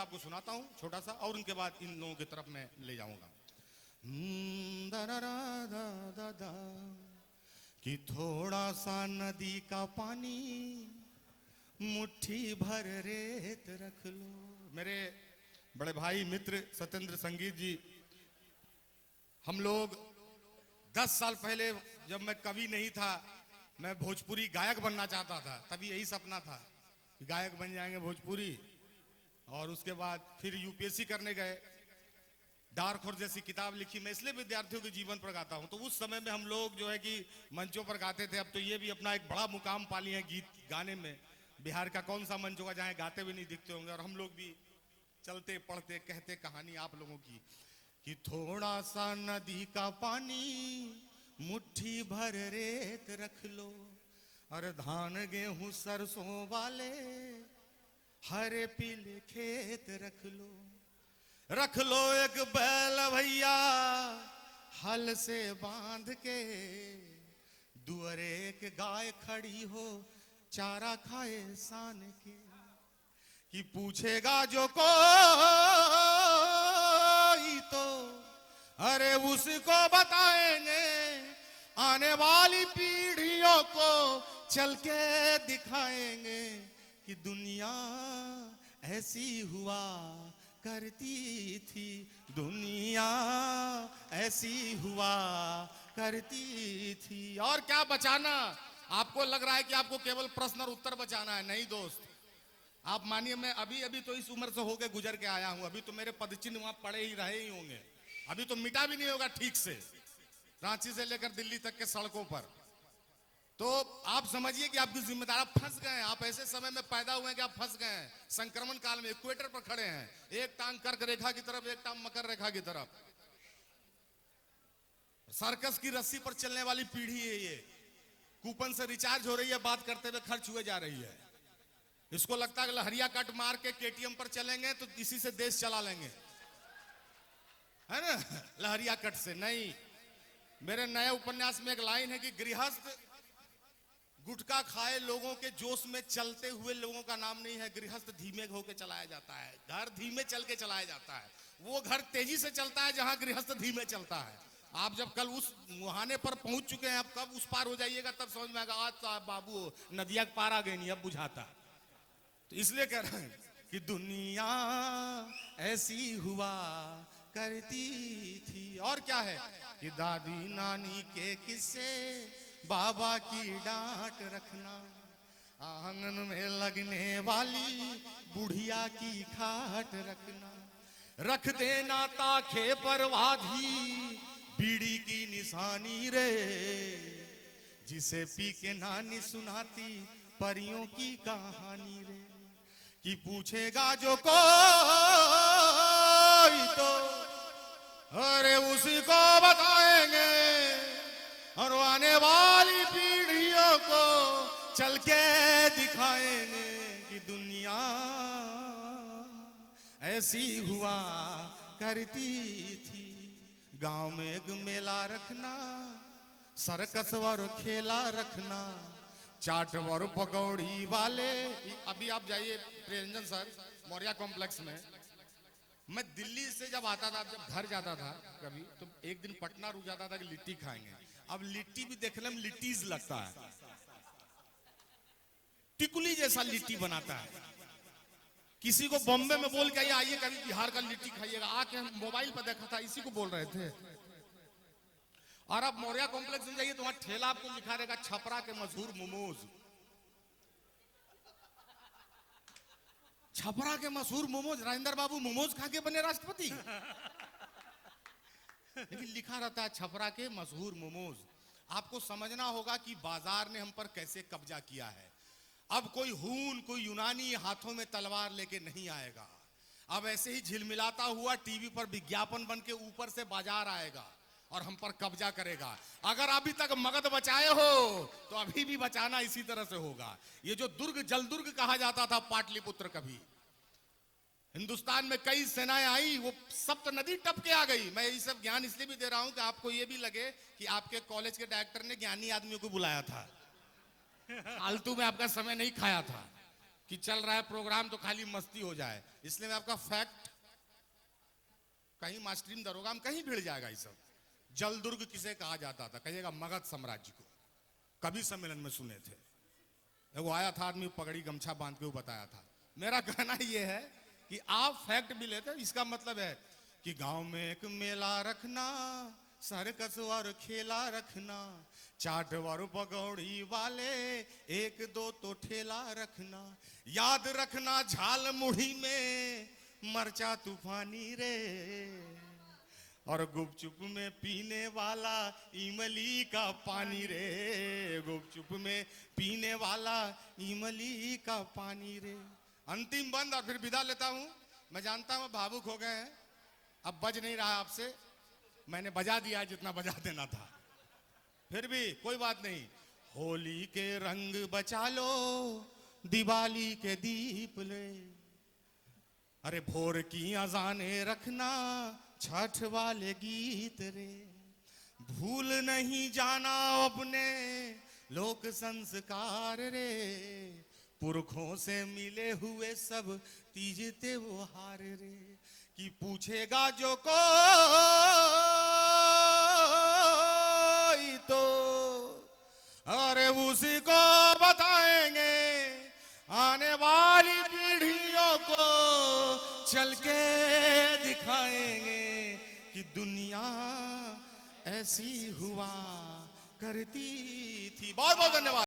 आपको सुनाता हूं छोटा सा, और उनके बाद इन लोगों की तरफ मैं ले जाऊंगा। कि थोड़ा सा नदी का पानी मुट्ठी भर रेत रख लो। मेरे बड़े भाई मित्र सत्येंद्र संगीत जी, हम लोग 10 साल पहले जब मैं कवि नहीं था, मैं भोजपुरी गायक बनना चाहता था, तभी यही सपना था कि गायक बन जाएंगे भोजपुरी। और उसके बाद फिर यूपीएससी करने गए, डार्क हॉर्स जैसी किताब लिखी। मैं इसलिए विद्यार्थियों के जीवन पर गाता हूं। तो उस समय में हम लोग जो है कि मंचों पर गाते थे। अब तो ये भी अपना एक बड़ा मुकाम पा लिए हैं गीत गाने में। बिहार का कौन सा मंच होगा जहां गाते भी नहीं दिखते होंगे। और हम लोग भी चलते पढ़ते कहते कहानी आप लोगों की कि थोड़ा सा नदी का पानी मुट्ठी भर रेत रख लो, और धान गेहूं सरसों वाले हरे पीले खेत रख लो। रख लो एक बैल भैया हल से बांध के, दुअरे एक गाय खड़ी हो चारा खाए सान के। कि पूछेगा जो कोई तो अरे उसको बताएंगे, आने वाली पीढ़ियों को चल के दिखाएंगे कि दुनिया ऐसी हुआ करती थी, दुनिया ऐसी हुआ करती थी। और क्या बचाना? आपको लग रहा है कि आपको केवल प्रश्न और उत्तर बचाना है। नहीं दोस्त, आप मानिए मैं अभी तो इस उम्र से होके गुजर के आया हूं। अभी तो मेरे पदचिन्ह वहां पड़े ही रहे ही होंगे, अभी तो मिटा भी नहीं होगा ठीक से, रांची से लेकर दिल्ली तक के सड़कों पर। तो आप समझिए कि आपकी जिम्मेदारी, आप फंस गए हैं। आप ऐसे समय में पैदा हुए हैं कि आप फंस गए हैं। संक्रमण काल में इक्वेटर पर खड़े हैं, एक टांग कर्क रेखा की तरफ, एक टांग मकर रेखा की तरफ। सर्कस की रस्सी पर चलने वाली पीढ़ी है ये। कूपन से रिचार्ज हो रही है, बात करते हुए खर्च हुए जा रही है। इसको लगता है कि लहरिया कट मार के केटीएम पर चलेंगे तो इसी से देश चला लेंगे, है ना, लहरिया कट से। नहीं, मेरे नए उपन्यास में एक लाइन है कि गृहस्थ गुटखा खाए लोगों के जोश में चलते हुए लोगों का नाम नहीं है। गृहस्थ धीमे होके चलाया जाता है, घर धीमे चल के चलाया जाता है। वो घर तेजी से चलता है जहां गृहस्थ धीमे चलता है। आप जब कल उस मुहाने पर पहुंच चुके हैं, आप कब उस पार हो जाइएगा तब समझ में आएगा। आज तो बाबू नदिया के पार आ गई नहीं, अब बुझाता। तो इसलिए कह रहे हैं कि दुनिया ऐसी हुआ करती थी। और क्या है कि दादी नानी के किस्से, बाबा की डांट रखना, आंगन में लगने वाली बुढ़िया की खाट रखना, रख देना ताखे पर वाधी बीड़ी की निशानी रे, जिसे पी के नानी सुनाती परियों की कहानी रे। कि पूछेगा जो कोई तो अरे उसी को बताएंगे, और आने वाली पीढ़ियों को चल के दिखाएंगे कि दुनिया ऐसी हुआ करती थी। गांव में एक मेला रखना, सर्कस और खेला रखना, चाट और पकौड़ी वाले। अभी आप जाइए प्रियंजन सर मौर्या कॉम्प्लेक्स में। मैं दिल्ली से जब आता था, जब घर जाता था कभी, तो एक दिन पटना रुक जाता था कि लिट्टी खाएंगे। अब लिट्टी भी देखने में लिट्टीज लगता है, टिकुली जैसा लिट्टी बनाता है। किसी को बॉम्बे में बोल के आइए कभी बिहार का लिट्टी खाइएगा, आके हम मोबाइल पर देखा था, इसी को बोल रहे थे। और अब मौर्या कॉम्प्लेक्स में जाइए तो वहां ठेला आपको लिखा रहेगा छपरा के मशहूर मोमोज। छपरा के मशहूर मोमोज, राजेंद्र बाबू मोमोज खा के बने राष्ट्रपति। लेकिन लिखा रहता है छपरा के मशहूर मोमोज। आपको समझना होगा कि बाजार ने हम पर कैसे कब्जा किया है। अब कोई हून, कोई यूनानी हाथों में तलवार लेके नहीं आएगा। अब ऐसे ही झिलमिलाता हुआ टीवी पर विज्ञापन बन के ऊपर से बाजार आएगा और हम पर कब्जा करेगा। अगर अभी तक मगध बचाए हो तो अभी भी बचाना इसी तरह से होगा। ये जो दुर्ग जलदुर्ग कहा जाता था पाटलिपुत्र, कभी हिंदुस्तान में कई सेनाएं आई, वो सप्त नदी टप के आ गई। मैं ये सब ज्ञान इसलिए भी दे रहा हूं कि आपको ये भी लगे कि आपके कॉलेज के डायरेक्टर ने ज्ञानी आदमियों को बुलाया था, फालतू में आपका समय नहीं खाया था। कि चल रहा है प्रोग्राम तो खाली मस्ती हो जाए। इसलिए मैं आपका फैक्ट, कहीं मास्टरीन दरोगा में कहीं भिड़ जाएगा ये सब। जलदुर्ग किसे कहा जाता था? कहिएगा मगध साम्राज्य को। कवि सम्मेलन में सुने थे, वो आया था आदमी पगड़ी गमछा बांध के, वो बताया था। मेरा कहना ये है कि आप फैक्ट भी लेते, इसका मतलब है कि गांव में एक मेला रखना, सर्कस और खेला रखना, चाट और पकौड़ी वाले एक दो तो ठेला रखना, याद रखना झाल मुढ़ी में मरचा तूफानी रे, और गुपचुप में पीने वाला इमली का पानी रे, गुपचुप में पीने वाला इमली का पानी रे। अंतिम बंद और फिर विदा लेता हूं। मैं जानता हूं भावुक हो गए हैं, अब बज नहीं रहा आपसे, मैंने बजा दिया जितना बजा देना था, फिर भी कोई बात नहीं। होली के रंग बचा लो, दिवाली के दीप ले, अरे भोर की अजाने रखना, छठ वाले गीत रे, भूल नहीं जाना अपने लोक संस्कार रे, पुरखों से मिले हुए सब तीज त्योहार रे, कि पूछेगा जो कोई तो अरे उसी को बताएंगे, आने वाली पीढ़ियों को चल के दिखाएंगे कि दुनिया ऐसी हुआ करती थी। बहुत बहुत धन्यवाद।